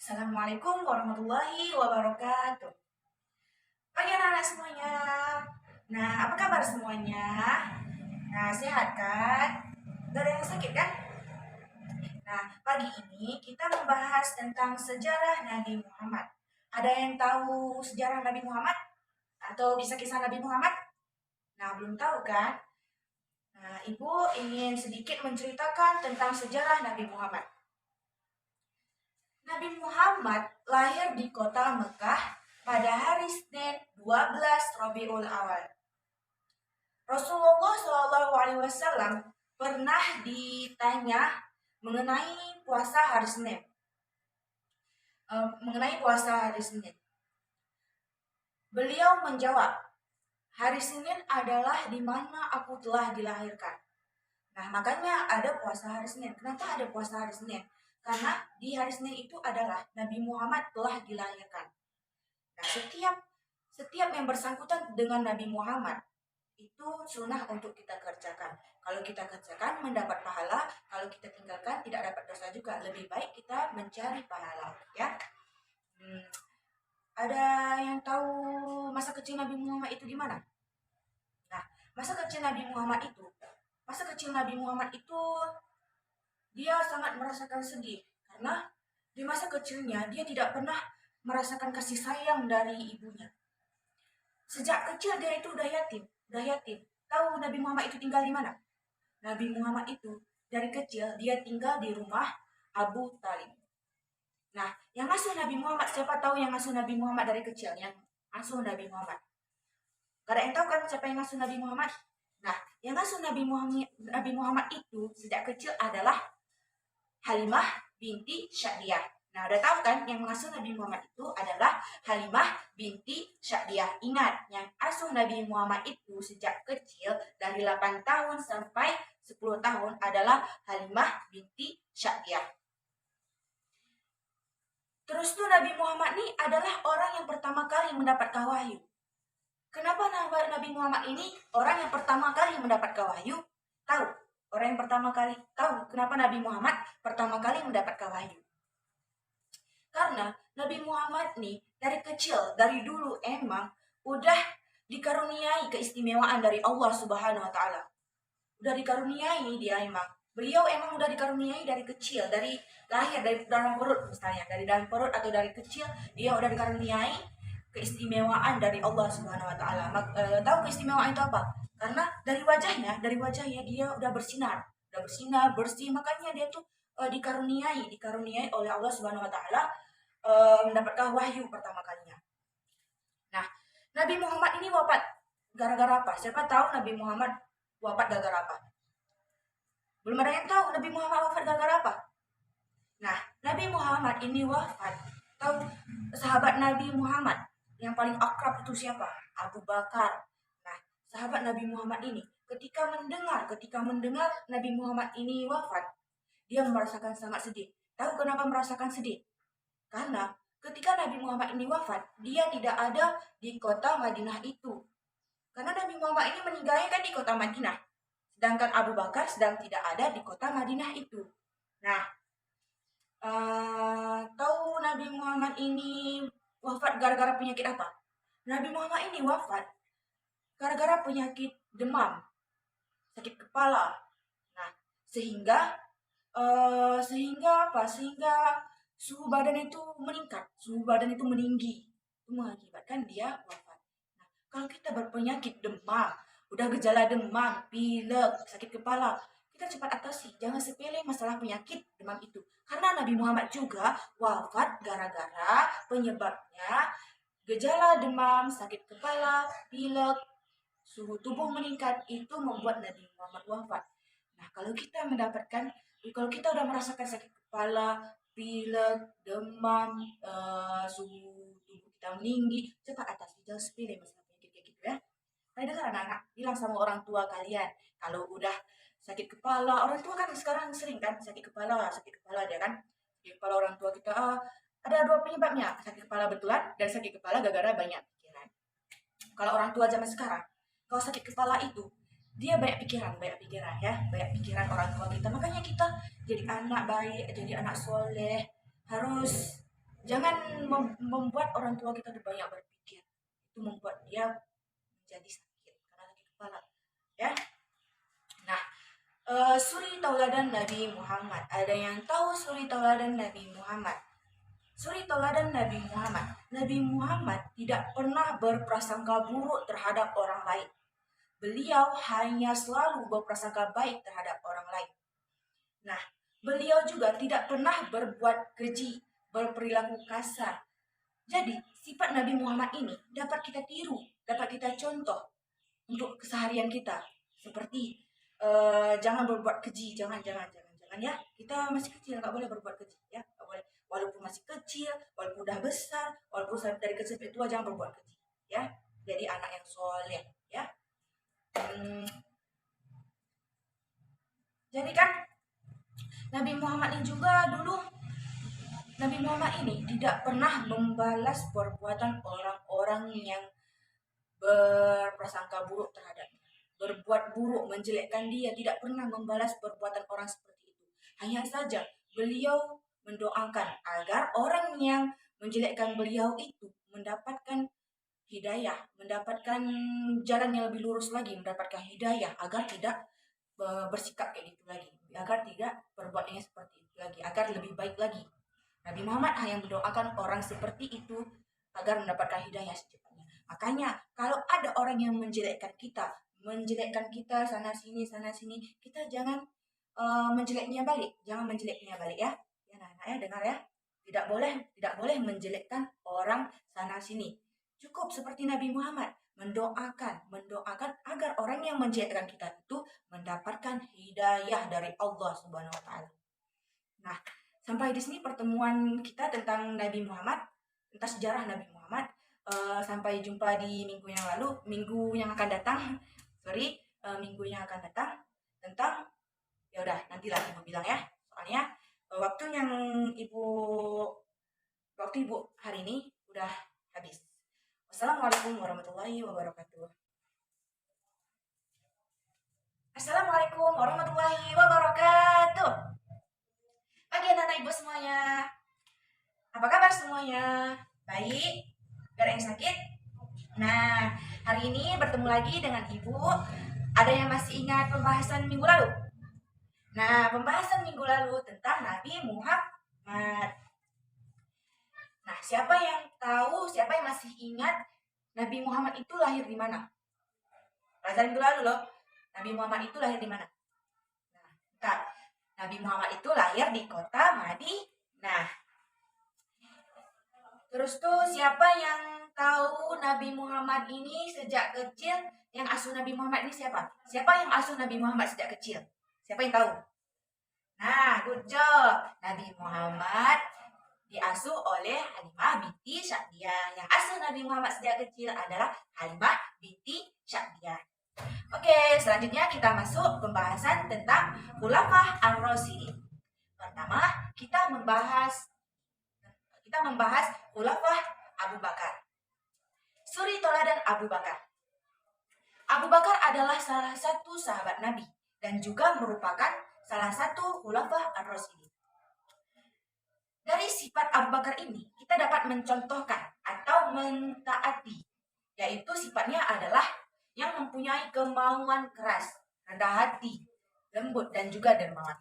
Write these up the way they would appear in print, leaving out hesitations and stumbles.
Assalamualaikum warahmatullahi wabarakatuh. Pagi anak-anak semuanya. Nah, apa kabar semuanya? Nah, sehat kan? Gak ada yang sakit kan? Nah, pagi ini kita membahas tentang sejarah Nabi Muhammad. Ada yang tahu sejarah Nabi Muhammad? Atau kisah-kisah Nabi Muhammad? Nah, belum tahu kan? Nah, Ibu ingin sedikit menceritakan tentang sejarah Nabi Muhammad. Nabi Muhammad lahir di kota Mekah pada hari Senin 12 Rabiul Awal. Rasulullah SAW pernah ditanya mengenai puasa hari Senin. Beliau menjawab, hari Senin adalah di mana aku telah dilahirkan. Nah, makanya ada puasa hari Senin. Kenapa ada puasa hari Senin? Karena di hari Senin itu adalah Nabi Muhammad telah dilahirkan. Nah, setiap yang bersangkutan dengan Nabi Muhammad itu sunnah untuk kita kerjakan. Kalau kita kerjakan mendapat pahala, kalau kita tinggalkan tidak dapat dosa juga. Lebih baik kita mencari pahala, ya. Ada yang tahu masa kecil Nabi Muhammad itu gimana? Nah, masa kecil Nabi Muhammad itu dia sangat merasakan sedih karena di masa kecilnya dia tidak pernah merasakan kasih sayang dari ibunya. Sejak kecil dia itu udah yatim. Tahu Nabi Muhammad itu tinggal di mana? Nabi Muhammad itu dari kecil dia tinggal di rumah Abu Talib. Nah, yang ngasuh Nabi Muhammad, siapa tahu yang ngasuh Nabi Muhammad dari kecil? Yang ngasuh Nabi Muhammad. Gak ada yang tahu kan siapa yang ngasuh Nabi Muhammad? Nah, yang ngasuh Nabi Muhammad itu sejak kecil adalah Halimah binti Syadiyah. Nah, udah tahu kan yang mengasuh Nabi Muhammad itu adalah Halimah binti Syadiyah. Ingat, yang asuh Nabi Muhammad itu sejak kecil dari 8 tahun sampai 10 tahun adalah Halimah binti Syadiyah. Terus tuh Nabi Muhammad ini adalah orang yang pertama kali mendapatkan wahyu. Kenapa Nabi Muhammad ini orang yang pertama kali mendapatkan wahyu? Tahu? Orang yang pertama kali tahu kenapa Nabi Muhammad pertama kali mendapatkan wahyu? Karena Nabi Muhammad nih dari kecil, dari dulu emang udah dikaruniai keistimewaan dari Allah Subhanahu wa taala. Udah dikaruniai dia emang. Beliau emang udah dikaruniai dari kecil, dari lahir, dari dalam perut misalnya, dari dalam perut atau dari kecil dia udah dikaruniai keistimewaan dari Allah Subhanahu wa taala. Tahu keistimewaan itu apa? Karena dari wajahnya dia udah bersinar, bersih, makanya dia tuh dikaruniai oleh Allah Subhanahu wa taala mendapatkan wahyu pertama kalinya. Nah, Nabi Muhammad ini wafat gara-gara apa? Siapa tahu Nabi Muhammad wafat gara-gara apa? Belum ada yang tahu Nabi Muhammad wafat gara-gara apa? Nah, Nabi Muhammad ini wafat. Tahu sahabat Nabi Muhammad yang paling akrab itu siapa? Abu Bakar. Nah, sahabat Nabi Muhammad ini ketika mendengar Nabi Muhammad ini wafat, dia merasakan sangat sedih. Tahu kenapa merasakan sedih? Karena ketika Nabi Muhammad ini wafat, dia tidak ada di kota Madinah itu. Karena Nabi Muhammad ini meninggalnya kan di kota Madinah. Sedangkan Abu Bakar sedang tidak ada di kota Madinah itu. Nah, tahu Nabi Muhammad ini wafat gara-gara penyakit apa? Nabi Muhammad ini wafat gara-gara penyakit demam, sakit kepala. Nah, sehingga suhu badan itu meningkat, meninggi. Itu mengakibatkan dia wafat. Nah, kalau kita berpenyakit demam, udah gejala demam, pilek, sakit kepala, kita cepat atasi. Jangan sepele masalah penyakit demam itu. Karena Nabi Muhammad juga wafat gara-gara penyebabnya gejala demam, sakit kepala, pilek, suhu tubuh meningkat itu membuat Nabi Muhammad wafat. Nah, kalau kita udah merasakan sakit kepala, pilek, demam, suhu tubuh kita meninggi, cepat atasi. Jangan sepele masalah penyakit kayak gitu ya. Saya dengar anak-anak bilang sama orang tua kalian, kalau udah sakit kepala, orang tua kan sekarang sering kan sakit kepala dia kan. Sakit kepala orang tua kita ada dua penyebabnya, sakit kepala betulan dan sakit kepala gara-gara banyak pikiran. Kalau orang tua zaman sekarang, kalau sakit kepala itu dia banyak pikiran ya, banyak pikiran orang tua kita. Makanya kita jadi anak baik, jadi anak soleh harus Jangan membuat orang tua kita banyak berpikir. Itu membuat dia menjadi sakit karena sakit kepala. Ya. Nah, suri tauladan Nabi Muhammad. Ada yang tahu suri tauladan Nabi Muhammad? Suri tauladan Nabi Muhammad. Nabi Muhammad tidak pernah berprasangka buruk terhadap orang lain. Beliau hanya selalu berprasangka baik terhadap orang lain. Nah, beliau juga tidak pernah berbuat keji, berperilaku kasar. Jadi, sifat Nabi Muhammad ini dapat kita tiru, dapat kita contoh untuk keseharian kita. Seperti jangan berbuat keji, jangan ya. Kita masih kecil, nggak boleh berbuat keji ya, nggak boleh. Walaupun masih kecil, walaupun udah besar, walaupun dari kecil tua, jangan berbuat keji ya. Jadi anak yang soleh ya. Jadi kan Nabi Muhammad ini juga dulu, Nabi Muhammad ini tidak pernah membalas perbuatan orang-orang yang berprasangka buruk terhadapnya, berbuat buruk, menjelekkan dia, tidak pernah membalas perbuatan orang seperti itu. Hanya saja beliau mendoakan agar orang yang menjelekkan beliau itu mendapatkan hidayah, mendapatkan jalan yang lebih lurus lagi, mendapatkan hidayah agar tidak bersikap kayak gitu lagi, agar tidak berbuatnya seperti itu lagi, agar lebih baik lagi. Nabi Muhammad hanya mendoakan orang seperti itu agar mendapatkan hidayah secepatnya. Makanya kalau ada orang yang menjelekkan kita sana sini, kita jangan menjeleknya balik, ya. Ya, nah, ya dengar ya. Tidak boleh menjelekkan orang sana sini. Cukup seperti Nabi Muhammad mendoakan agar orang yang menjelekkan kita itu mendapatkan hidayah dari Allah Subhanahu wa taala. Nah, sampai di sini pertemuan kita tentang Nabi Muhammad, tentang sejarah Nabi Muhammad. Sampai jumpa di minggu yang akan datang. Minggu yang akan datang tentang, ya udah nantilah ibu bilang ya. Soalnya waktu ibu hari ini udah habis. Wassalamualaikum warahmatullahi wabarakatuh. Assalamualaikum warahmatullahi wabarakatuh. Pagi anak-anak ibu semuanya. Apa kabar semuanya? Baik? Gak ada yang sakit? Nah, hari ini bertemu lagi dengan ibu. Ada yang masih ingat pembahasan minggu lalu? Nah, pembahasan minggu lalu tentang Nabi Muhammad. Nah, siapa yang masih ingat Nabi Muhammad itu lahir di mana? Pelajaran minggu lalu loh. Nabi Muhammad itu lahir di mana? Nah, Nabi Muhammad itu lahir di kota Madinah. Terus tuh siapa yang tahu Nabi Muhammad ini sejak kecil? Yang asuh Nabi Muhammad ini siapa? Siapa yang asuh Nabi Muhammad sejak kecil? Siapa yang tahu? Nah, good job. Nabi Muhammad diasuh oleh Halimah binti Sa'diyah. Yang asuh Nabi Muhammad sejak kecil adalah Halimah binti Sa'diyah. Oke, selanjutnya kita masuk pembahasan tentang Khulafah ar-Rasyidin. Pertama, kita membahas Khulafah Abu Bakar. Suri tauladan Abu Bakar. Abu Bakar adalah salah satu sahabat Nabi dan juga merupakan salah satu Khulafah ar-Rasyidin. Dari sifat Abu Bakar ini, kita dapat mencontohkan atau mentaati, yaitu sifatnya adalah yang mempunyai kemauan keras, rendah hati, lembut, dan juga dermawan.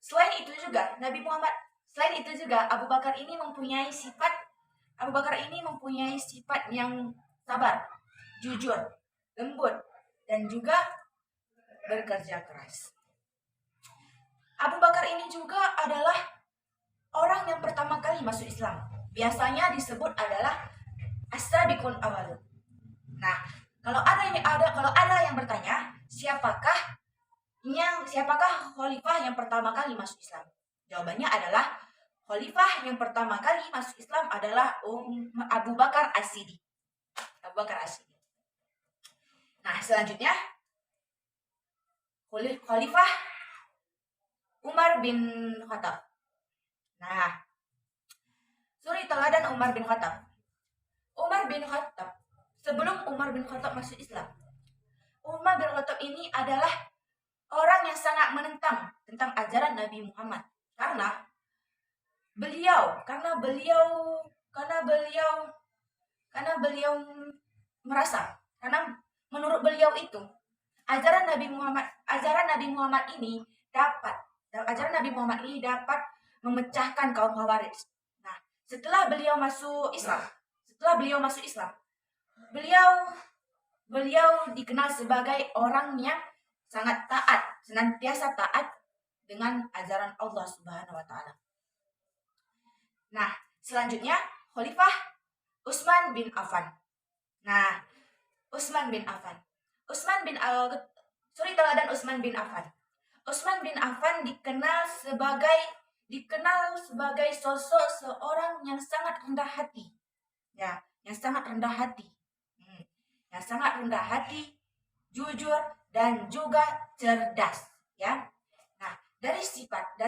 Selain itu juga Abu Bakar ini mempunyai sifat yang sabar, jujur, lembut, dan juga bekerja keras. Abu Bakar ini juga adalah orang yang pertama kali masuk Islam. Biasanya disebut adalah as-sabiqun awwalun. Nah, kalau ada yang bertanya, siapakah khalifah yang pertama kali masuk Islam? Jawabannya adalah khalifah yang pertama kali masuk Islam adalah Abu Bakar As-Siddiq. Nah, selanjutnya khalifah Umar bin Khattab. Nah, suri tauladan Umar bin Khattab. Sebelum Umar bin Khattab masuk Islam, Umar bin Khattab ini adalah orang yang sangat menentang tentang ajaran Nabi Muhammad. Karena beliau karena beliau merasa, karena menurut beliau itu ajaran Nabi Muhammad ini dapat memecahkan kaum Khawarij. Nah, setelah beliau masuk Islam, beliau beliau dikenal sebagai orang yang sangat taat, senantiasa taat dengan ajaran Allah Subhanahu wa taala. Nah, selanjutnya Khalifah Utsman bin Affan. Nah, Utsman bin Affan. Teladan Utsman bin Affan. Utsman bin Affan dikenal sebagai sosok seorang yang sangat rendah hati. Ya, yang sangat rendah hati. Yang sangat rendah hati, jujur dan juga cerdas, ya. Nah, dari sifat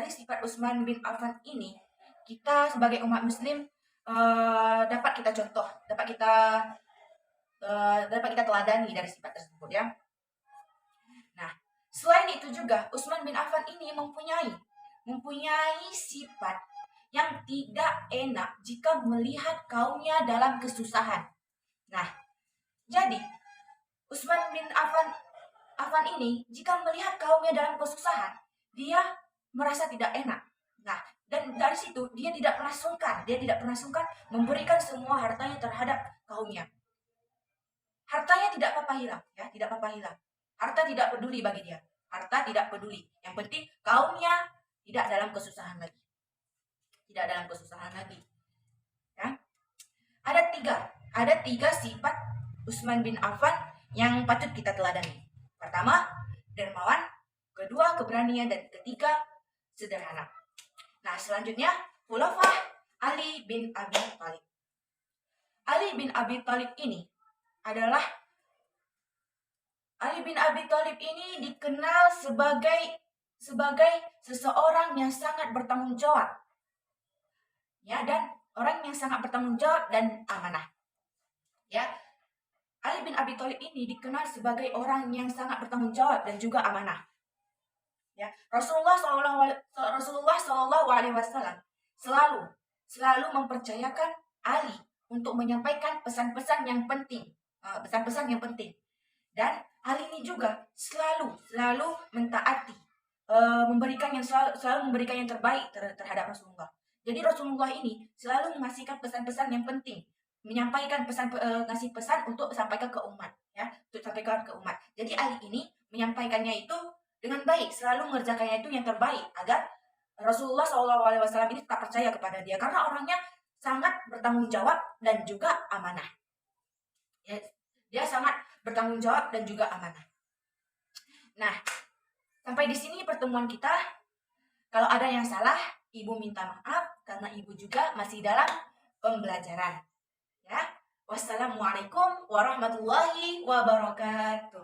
Utsman bin Affan ini, kita sebagai umat muslim dapat kita contoh, dapat kita teladani dari sifat tersebut, ya. Nah, selain itu juga Utsman bin Affan ini mempunyai sifat yang tidak enak jika melihat kaumnya dalam kesusahan. Nah, jadi Utsman bin Affan ini jika melihat kaumnya dalam kesusahan, dia merasa tidak enak. Nah, dan dari situ dia tidak pernah sungkan memberikan semua hartanya terhadap kaumnya. Hartanya tidak apa-apa hilang, ya, tidak apa-apa hilang. Harta tidak peduli bagi dia. Harta tidak peduli. Yang penting kaumnya tidak dalam kesusahan lagi. Tidak dalam kesusahan lagi. Ya. Ada tiga sifat Utsman bin Affan yang patut kita teladani. Pertama, dermawan. Kedua, keberanian. Dan ketiga, sederhana. Nah, selanjutnya, Khulafa Ali bin Abi Thalib. Ali bin Abi Thalib ini dikenal sebagai seseorang yang sangat bertanggung jawab. Ya, dan orang yang sangat bertanggung jawab dan amanah. Ya. Ali bin Abi Thalib ini dikenal sebagai orang yang sangat bertanggung jawab dan juga amanah. Ya, Rasulullah Shallallahu Alaihi Wasallam selalu mempercayakan Ali untuk menyampaikan pesan-pesan yang penting, Dan Ali ini juga selalu mentaati, selalu memberikan yang terbaik terhadap Rasulullah. Jadi Rasulullah ini selalu mengasihkan pesan-pesan yang penting, ngasih pesan untuk sampaikan ke umat, ya, Jadi Ali ini menyampaikannya itu dengan baik, selalu mengerjakannya itu yang terbaik agar Rasulullah SAW ini tak percaya kepada dia karena orangnya sangat bertanggung jawab dan juga amanah. Ya, dia sangat bertanggung jawab dan juga amanah. Nah, sampai di sini pertemuan kita. Kalau ada yang salah, Ibu minta maaf karena Ibu juga masih dalam pembelajaran. Ya, wassalamualaikum warahmatullahi wabarakatuh.